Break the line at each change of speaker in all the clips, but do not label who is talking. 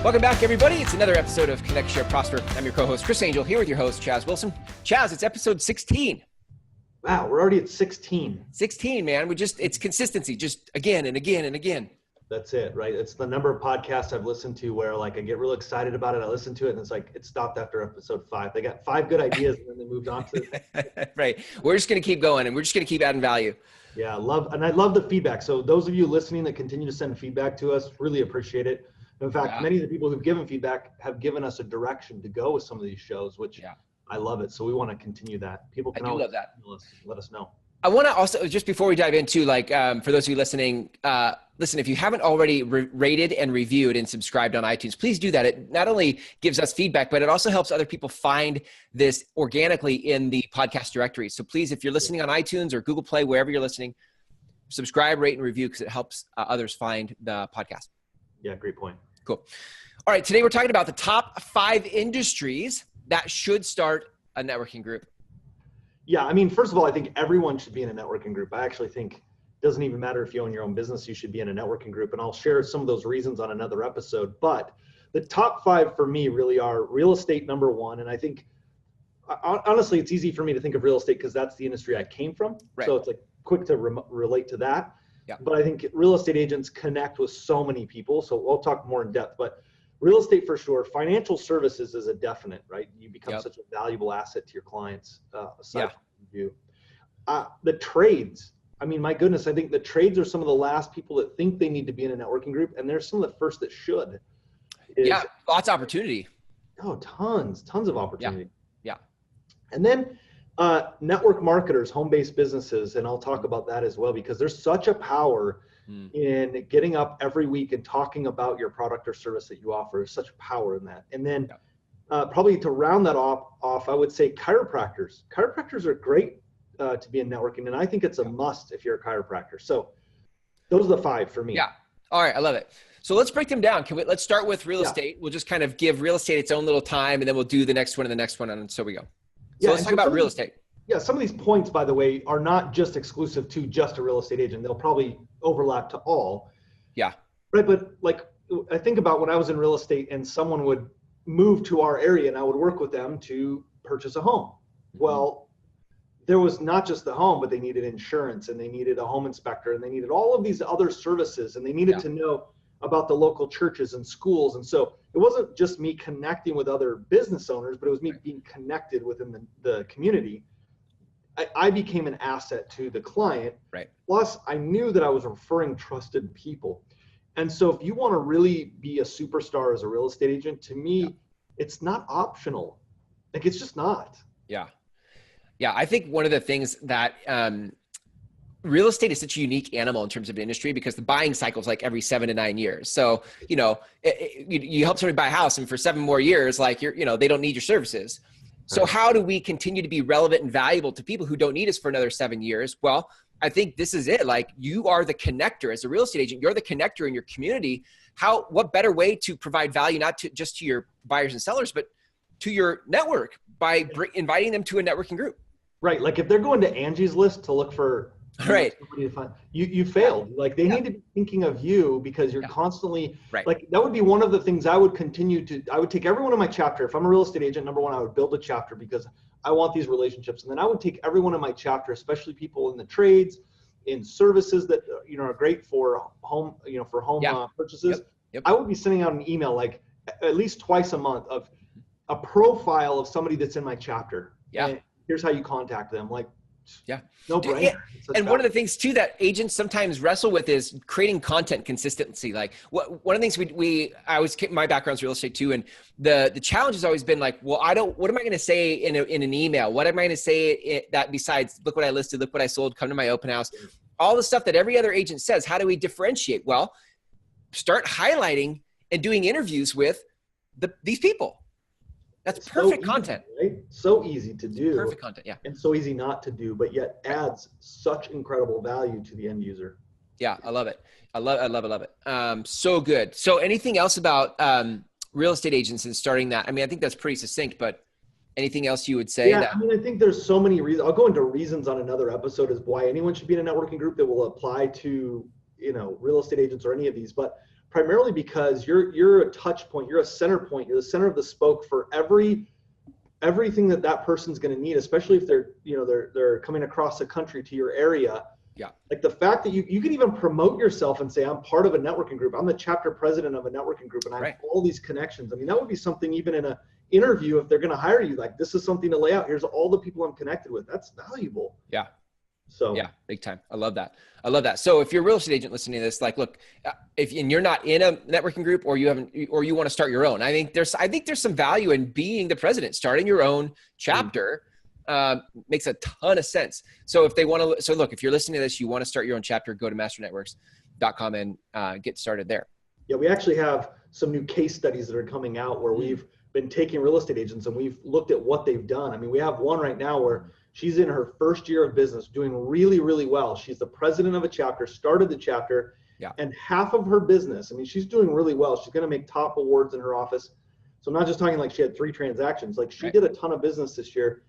Welcome back, everybody. It's another episode of Connect, Share, Prosper. I'm your co-host, Chris Angel, here with your host, Chaz Wilson. Chaz, it's episode 16.
Wow, we're already at 16.
16, man. It's consistency, just again and again and again.
That's it, right? It's the number of podcasts I've listened to where like I get real excited about it. I listen to it and it's like it stopped after episode 5. They got 5 good ideas and then they moved on to it.
Right. We're just going to keep going and we're just going to keep adding value.
Yeah, I love the feedback. So those of you listening that continue to send feedback to us, really appreciate it. In fact, many of the people who've given feedback have given us a direction to go with some of these shows, which I love it. So we want to continue that. People can always let us know.
I want to also, just before we dive into, for those of you listening, listen, if you haven't already rated and reviewed and subscribed on iTunes, please do that. It not only gives us feedback, but it also helps other people find this organically in the podcast directory. So please, if you're listening on iTunes or Google Play, wherever you're listening, subscribe, rate, and review because it helps others find the podcast.
Yeah, great point.
Cool. All right, today we're talking about the top 5 industries that should start a networking group.
Yeah, I mean, first of all, I think everyone should be in a networking group. I actually think it doesn't even matter if you own your own business, you should be in a networking group. And I'll share some of those reasons on another episode. But the top 5 for me really are real estate, number 1. And I think, honestly, it's easy for me to think of real estate because that's the industry I came from. Right. So it's like quick to relate to that. Yeah. But I think real estate agents connect with so many people. So we'll talk more in depth. But real estate for sure. Financial services is a definite, right? You become such a valuable asset to your clients. Aside from you. The trades. I mean, my goodness, I think the trades are some of the last people that think they need to be in a networking group, and they're some of the first that should.
Lots of opportunity.
Oh, tons of opportunity.
Yeah.
And then network marketers, home-based businesses, and I'll talk about that as well because there's such a power in getting up every week and talking about your product or service that you offer. There's such power in that. And then probably to round that off, I would say chiropractors. Chiropractors are great to be in networking, and I think it's a must if you're a chiropractor. So those are the 5 for me.
Yeah. All right. I love it. So let's break them down. Let's start with real estate. We'll just kind of give real estate its own little time, and then we'll do the next one and the next one, and so we go. So let's talk about real estate.
Yeah, some of these points, by the way, are not just exclusive to just a real estate agent. They'll probably overlap to all.
Yeah.
Right, but like I think about when I was in real estate and someone would move to our area and I would work with them to purchase a home. Well, there was not just the home, but they needed insurance and they needed a home inspector and they needed all of these other services and they needed to know about the local churches and schools. And so it wasn't just me connecting with other business owners, but it was me being connected within the community. I became an asset to the client.
Right.
Plus, I knew that I was referring trusted people. And so if you want to really be a superstar as a real estate agent, to me, it's not optional. Like, it's just not.
Yeah. Yeah. I think one of the things that real estate is such a unique animal in terms of industry because the buying cycle is like every 7 to 9 years. So, you help somebody buy a house and for 7 more years, like they don't need your services. So how do we continue to be relevant and valuable to people who don't need us for another 7 years? Well, I think this is it. Like you are the connector as a real estate agent. You're the connector in your community. What better way to provide value, not just to your buyers and sellers, but to your network by inviting them to a networking group.
Right. Like if they're going to Angie's List to look for somebody to find, you failed. Like they need to be thinking of you because you're constantly like, that would be one of the things I would I would take everyone in my chapter. If I'm a real estate agent, number 1, I would build a chapter because I want these relationships. And then I would take everyone in my chapter, especially people in the trades, in services that, are great for home, purchases. Yep. I would be sending out an email, like at least twice a month of a profile of somebody that's in my chapter. Yeah. And here's how you contact them. Like, no brainer.
And one of the things too that agents sometimes wrestle with is creating content consistency. Like one of the things my background's real estate too. And the challenge has always been like, well, what am I going to say in an email? What am I going to say that besides look what I listed, look what I sold, come to my open house, all the stuff that every other agent says? How do we differentiate? Well, start highlighting and doing interviews with these people. That's perfect content.
Right? So easy to do.
Perfect content, yeah.
And so easy not to do, but yet adds such incredible value to the end user.
Yeah, I love it. I love it. So good. So anything else about real estate agents and starting that? I mean, I think that's pretty succinct, but anything else you would say?
Yeah, I mean, I think there's so many reasons. I'll go into reasons on another episode as why anyone should be in a networking group that will apply to, real estate agents or any of these. But primarily because you're a touch point, you're a center point, you're the center of the spoke for everything that person's going to need, especially if they're coming across the country to your area.
Yeah.
Like the fact that you can even promote yourself and say, I'm part of a networking group. I'm the chapter president of a networking group and I have all these connections. I mean, that would be something even in a interview, if they're going to hire you, like this is something to lay out. Here's all the people I'm connected with. That's valuable.
Yeah.
So
yeah, big time. I love that. I love that. So if you're a real estate agent listening to this, like, look, and you're not in a networking group or you want to start your own, I think there's some value in being the president, starting your own chapter. Makes a ton of sense. So if they want to, look, if you're listening to this, you want to start your own chapter, go to masternetworks.com and get started there.
Yeah. We actually have some new case studies that are coming out where we've been taking real estate agents and we've looked at what they've done. I mean, we have one right now where she's in her first year of business, doing really, really well. She's the president of a chapter, started the chapter, and half of her business, I mean, she's doing really well. She's going to make top awards in her office. So I'm not just talking like she had 3 transactions, like she did a ton of business this year.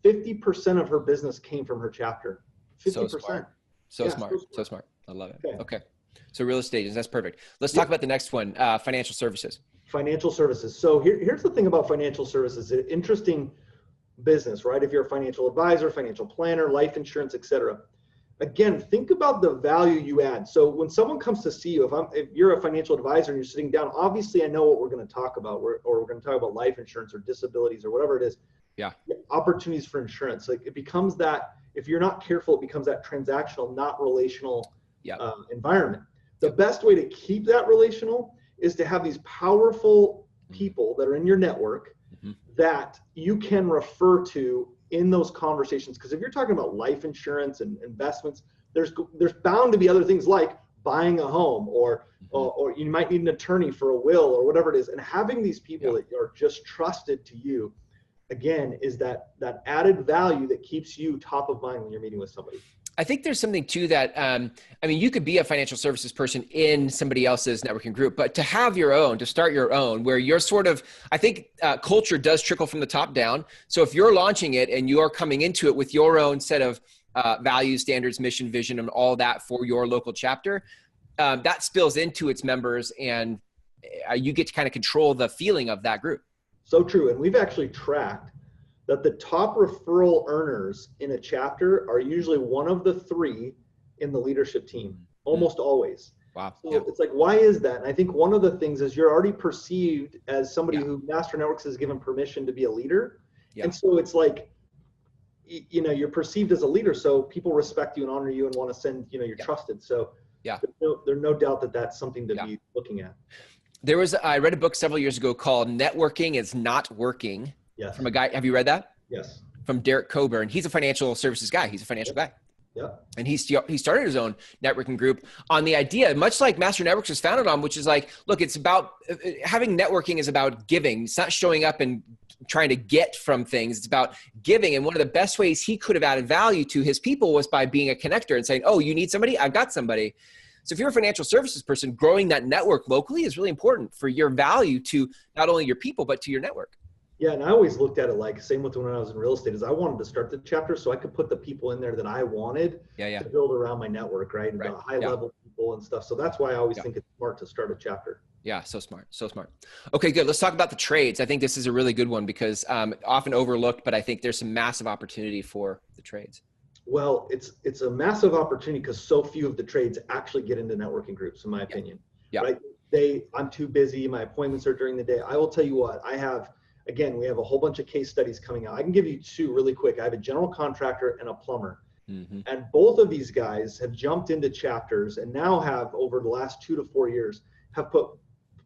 50% of her business came from her chapter. 50%.
So smart. I love it. Okay. So real estate agents, that's perfect. Let's talk about the next one, financial services.
Financial services. So here's the thing about financial services. It's an interesting business, right? If you're a financial advisor, financial planner, life insurance, etc. Again, think about the value you add. So when someone comes to see you, if you're a financial advisor and you're sitting down, obviously I know what we're going to talk about, or we're going to talk about life insurance or disabilities or whatever it is.
Yeah.
Opportunities for insurance. Like it becomes that, if you're not careful, it becomes that transactional, not relational environment. The best way to keep that relational is to have these powerful people that are in your network that you can refer to in those conversations. Because if you're talking about life insurance and investments, there's bound to be other things like buying a home or you might need an attorney for a will or whatever it is. And having these people that are just trusted to you, again, is that added value that keeps you top of mind when you're meeting with somebody.
I think there's something to that. I mean, you could be a financial services person in somebody else's networking group, but to have your own, to start your own, where you're sort of, I think culture does trickle from the top down. So if you're launching it and you're coming into it with your own set of values, standards, mission, vision, and all that for your local chapter, that spills into its members and you get to kind of control the feeling of that group.
So true. And we've actually tracked that the top referral earners in a chapter are usually one of the 3 in the leadership team, almost always.
Wow.
So it's like, why is that? And I think one of the things is you're already perceived as somebody who Master Networks has given permission to be a leader. And so it's like, you're perceived as a leader. So people respect you and honor you and want to send, you're trusted. So there's no doubt that that's something to be looking at.
I read a book several years ago called Networking is Not Working.
Yes.
From a guy, have you read that?
Yes.
From Derek Coburn. He's a financial services guy. He's a financial guy.
Yeah.
And he started his own networking group on the idea, much like Master Networks was founded on, which is like, look, it's about having networking is about giving. It's not showing up and trying to get from things. It's about giving. And one of the best ways he could have added value to his people was by being a connector and saying, oh, you need somebody? I've got somebody. So if you're a financial services person, growing that network locally is really important for your value to not only your people, but to your network.
Yeah, and I always looked at it like, same with when I was in real estate, is I wanted to start the chapter so I could put the people in there that I wanted to build around my network, right? And the high level people and stuff. So that's why I always think it's smart to start a chapter.
Yeah, so smart, so smart. Okay, good. Let's talk about the trades. I think this is a really good one because often overlooked, but I think there's some massive opportunity for the trades.
Well, it's a massive opportunity because so few of the trades actually get into networking groups, in my opinion.
Yeah.
Right? I'm too busy. My appointments are during the day. I will tell you what, again, we have a whole bunch of case studies coming out. I can give you 2 really quick. I have a general contractor and a plumber. And both of these guys have jumped into chapters and now have, over the last 2 to 4 years, have put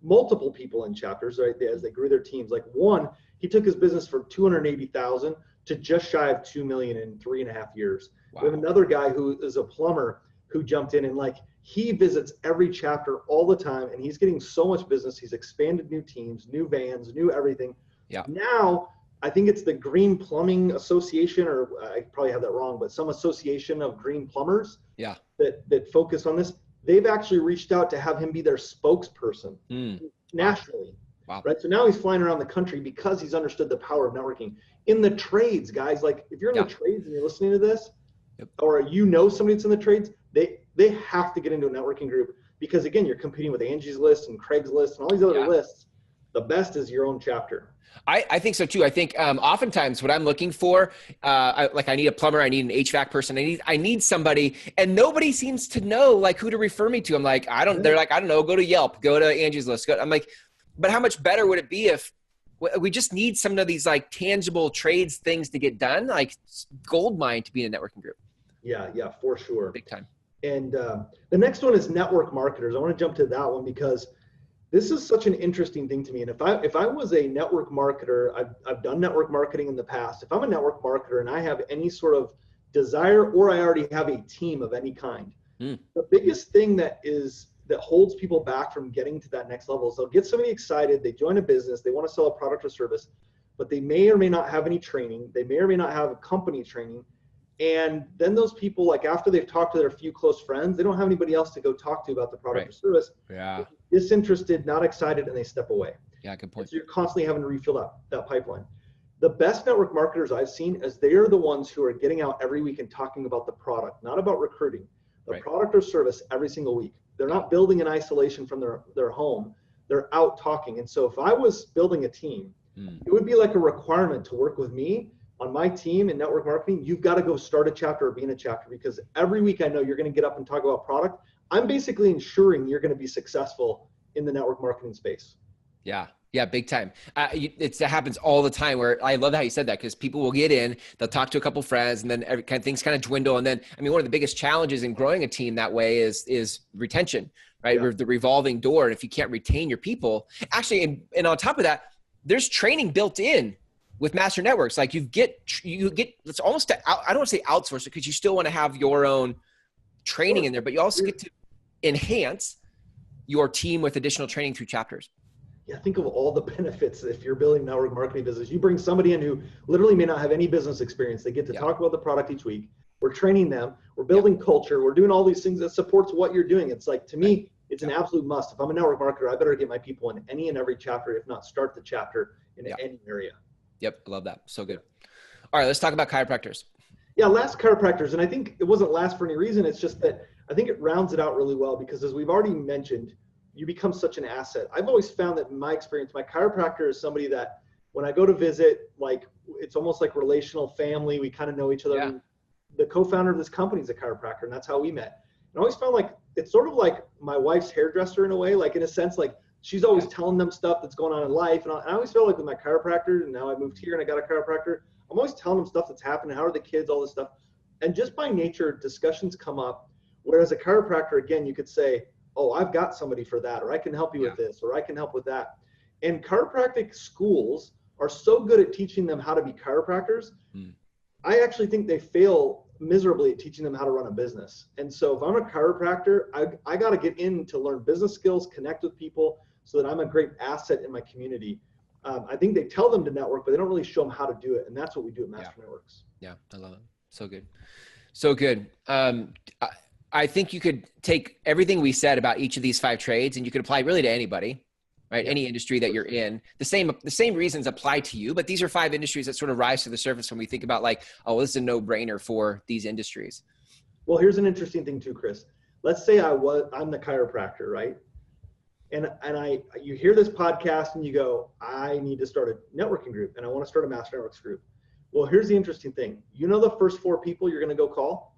multiple people in chapters, right? As they grew their teams. Like one, he took his business from 280,000 to just shy of 2 million in 3.5 years. Wow. We have another guy who is a plumber who jumped in and he visits every chapter all the time and he's getting so much business. He's expanded new teams, new vans, new everything.
Yeah.
Now, I think it's the Green Plumbing Association, or I probably have that wrong, but some association of green plumbers that focus on this. They've actually reached out to have him be their spokesperson nationally. Wow. Right. So now he's flying around the country because he's understood the power of networking in the trades, guys. Like if you're in the trades and you're listening to this, or somebody that's in the trades, they have to get into a networking group. because again, you're competing with Angie's List and Craig's List and all these other lists. The best is your own chapter.
I think so too. I think oftentimes what I'm looking for, I need a plumber, I need an HVAC person, I need somebody, and nobody seems to know like who to refer me to. I'm like, they're like, I don't know, go to Yelp, go to Angie's List. I'm like, but how much better would it be if we just need some of these like tangible trades things to get done, like gold mine to be in a networking group.
Yeah, for sure.
Big time.
And the next one is network marketers. I want to jump to that one because this is such an interesting thing to me. And if I was a network marketer, I've done network marketing in the past. If I'm a network marketer and I have any sort of desire, or I already have a team of any kind, the biggest thing that holds people back from getting to that next level is they'll get somebody excited, they join a business, they want to sell a product or service, but they may or may not have any training. They may or may not have a company training. And then those people, like after they've talked to their few close friends, they don't have anybody else to go talk to about the product or service.
Yeah.
Disinterested, not excited, and they step away.
Yeah, good point.
So you're constantly having to refill that pipeline. The best network marketers I've seen is they are the ones who are getting out every week and talking about the product, not about recruiting, the product or service every single week. They're not building in isolation from their home. They're out talking. And so if I was building a team, it would be like a requirement to work with me on my team in network marketing. You've got to go start a chapter or be in a chapter, because every week I know you're going to get up and talk about product. I'm basically ensuring you're going to be successful in the network marketing space.
Yeah, big time. It happens all the time, where I love how you said that, because people will get in, they'll talk to a couple friends, and then things kind of dwindle. And then, I mean, one of the biggest challenges in growing a team that way is retention, right? The revolving door. And if you can't retain your people, actually, and on top of that, there's training built in with master networks. Like you get, it's almost, I don't want to say outsource it, because you still want to have your own training in there, but you also get to enhance your team with additional training through chapters.
Yeah, think of all the benefits if you're building a network marketing business. You bring somebody in who literally may not have any business experience. They get to talk about the product each week. We're training them. We're building culture. We're doing all these things that supports what you're doing. It's like, to me, it's an absolute must. If I'm a network marketer, I better get my people in any and every chapter, if not start the chapter in any area.
Yep, I love that. So good. All right, let's talk about chiropractors.
Yeah, last chiropractors. And I think it wasn't last for any reason. It's just that I think it rounds it out really well, because as we've already mentioned, you become such an asset. I've always found that in my experience, my chiropractor is somebody that when I go to visit, like it's almost like relational family. We kind of know each other.
Yeah.
The co-founder of this company is a chiropractor, and that's how we met. And I always found like it's sort of like my wife's hairdresser in a way, like in a sense, like she's always telling them stuff that's going on in life. And I always felt like with my chiropractor, and now I moved here and I got a chiropractor, I'm always telling them stuff that's happening. How are the kids, all this stuff. And just by nature, discussions come up. Whereas a chiropractor, again, you could say, oh, I've got somebody for that, or I can help you with this, or I can help with that. And chiropractic schools are so good at teaching them how to be chiropractors. I actually think they fail miserably at teaching them how to run a business. And so if I'm a chiropractor, I got to get in to learn business skills, connect with people so that I'm a great asset in my community. I think they tell them to network, but they don't really show them how to do it. And that's what we do at Master Networks.
Yeah, I love it. So good. So good. I think you could take everything we said about each of these 5 trades and you could apply really to anybody, right? Any industry that you're in. The same reasons apply to you, but these are 5 industries that sort of rise to the surface when we think about like, oh, well, this is a no-brainer for these industries.
Well, here's an interesting thing too, Chris. Let's say I'm the chiropractor, right? And you hear this podcast and you go, I need to start a networking group and I want to start a Master Networks group. Well, here's the interesting thing. You know the first 4 people you're going to go call?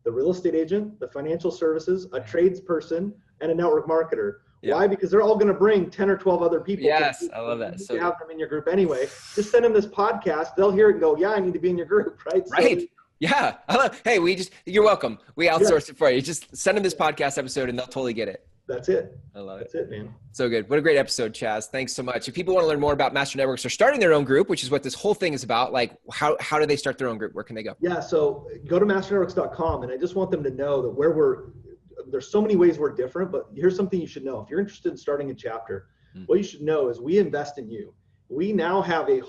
The real estate agent, the financial services, a tradesperson, and a network marketer. Yeah. Why? Because they're all going to bring 10 or 12 other people.
Yes, I love that.
So you have them in your group anyway. Just send them this podcast. They'll hear it and go, yeah, I need to be in your group, right?
Right. So, yeah. Hey, you're welcome. We outsourced it for you. Just send them this podcast episode and they'll totally get it.
That's it.
I love it.
That's it, man.
So good. What a great episode, Chaz. Thanks so much. If people want to learn more about Master Networks or starting their own group, which is what this whole thing is about, like how do they start their own group? Where can they go?
Yeah. So go to masternetworks.com. And I just want them to know that there's so many ways we're different, but here's something you should know. If you're interested in starting a chapter, what you should know is we invest in you. We now have a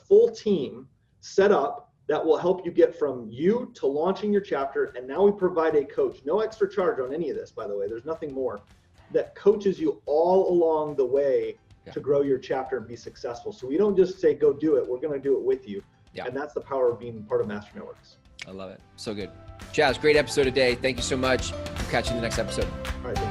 full team set up that will help you get from you to launching your chapter. And now we provide a coach, no extra charge on any of this, by the way, there's nothing more, that coaches you all along the way to grow your chapter and be successful. So we don't just say, go do it. We're going to do it with you. Yeah. And that's the power of being part of Master Networks.
I love it. So good. Chaz, great episode today. Thank you so much. We'll catch you in the next episode.
All right.